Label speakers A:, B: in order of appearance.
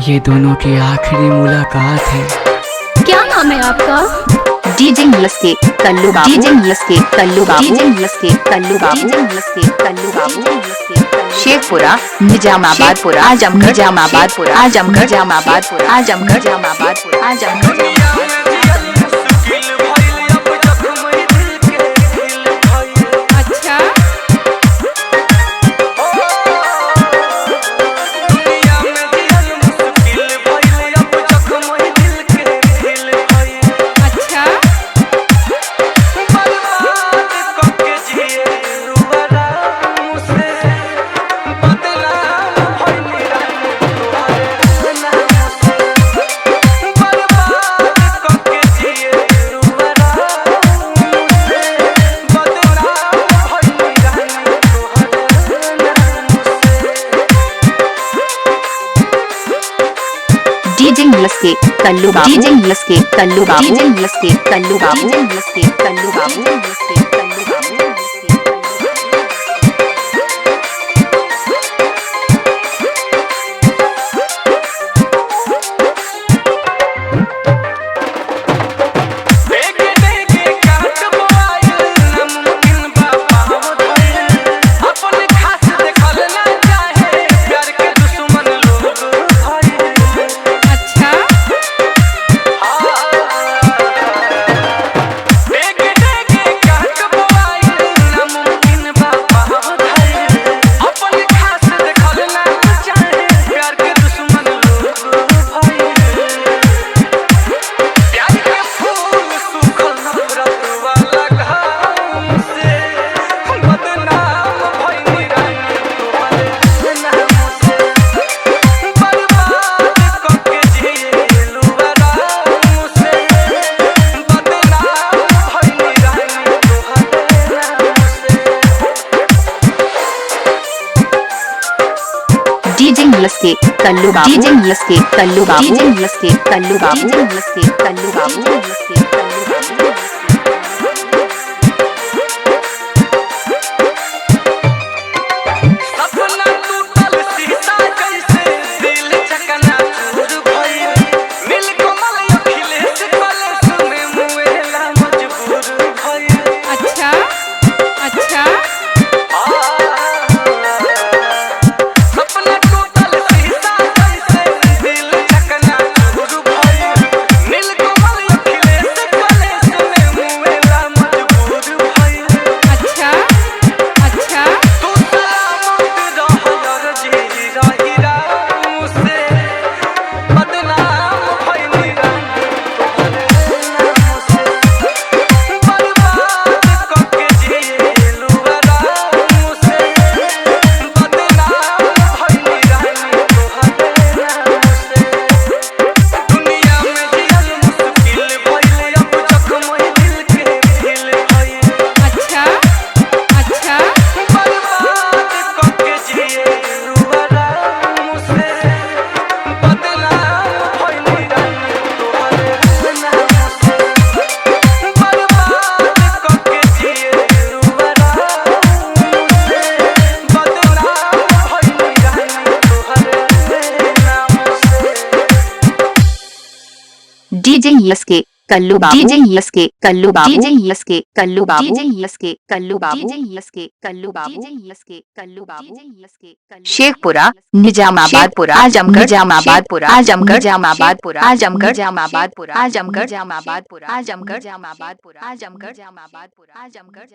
A: ये दोनों की आखिरी मुलाकात है।
B: क्या नाम है आपका?
C: डीजे लस्के कल्लू बाबू, डीजे लस्के कल्लू बाबू, डीजे लस्के कल्लू बाबू, डीजे लस्के कल्लू बाबू। शेखपुरा निजामाबाद, आजमगढ़, निजामाबाद, आजमगढ़, निजामाबाद, आजमगढ़, निजामाबाद, आजमगढ़। डीजे लस्के कल्लू बाबू, डीजे लस्के कल्लू बाबू, डीजे लस्के कल्लू बाबू, डीजे लस्के कल्लू बाबू, डीजे लस्के कल्लू बाबू। डीजे लस्के कल्लू बाबू, डीजे लस्के कल्लू बाबू, डीजे लस्के कल्लू बाबू, डीजे लस्के कल्लू बाबू, डीजे लस्के कल्लू बाबू। डीजे लस्के कल्लू बाबू, डीजे लस्के कल्लू बाबू, डीजे लस्के कल्लू बाबू, डीजे लस्के कल्लू बाबू, डीजे लस्के कल्लू बाबू, डीजे लस्के कल्लू बाबू, डीजे लस्के। शेखपुरा निजामाबाद, आजमगढ़, निजामाबाद, आजमगढ़, निजामाबाद, आजमगढ़, निजामाबाद, आजमगढ़, निजामाबाद, आजमगढ़, निजामाबाद, आजमगढ़, निजामाबाद, आजमगढ़।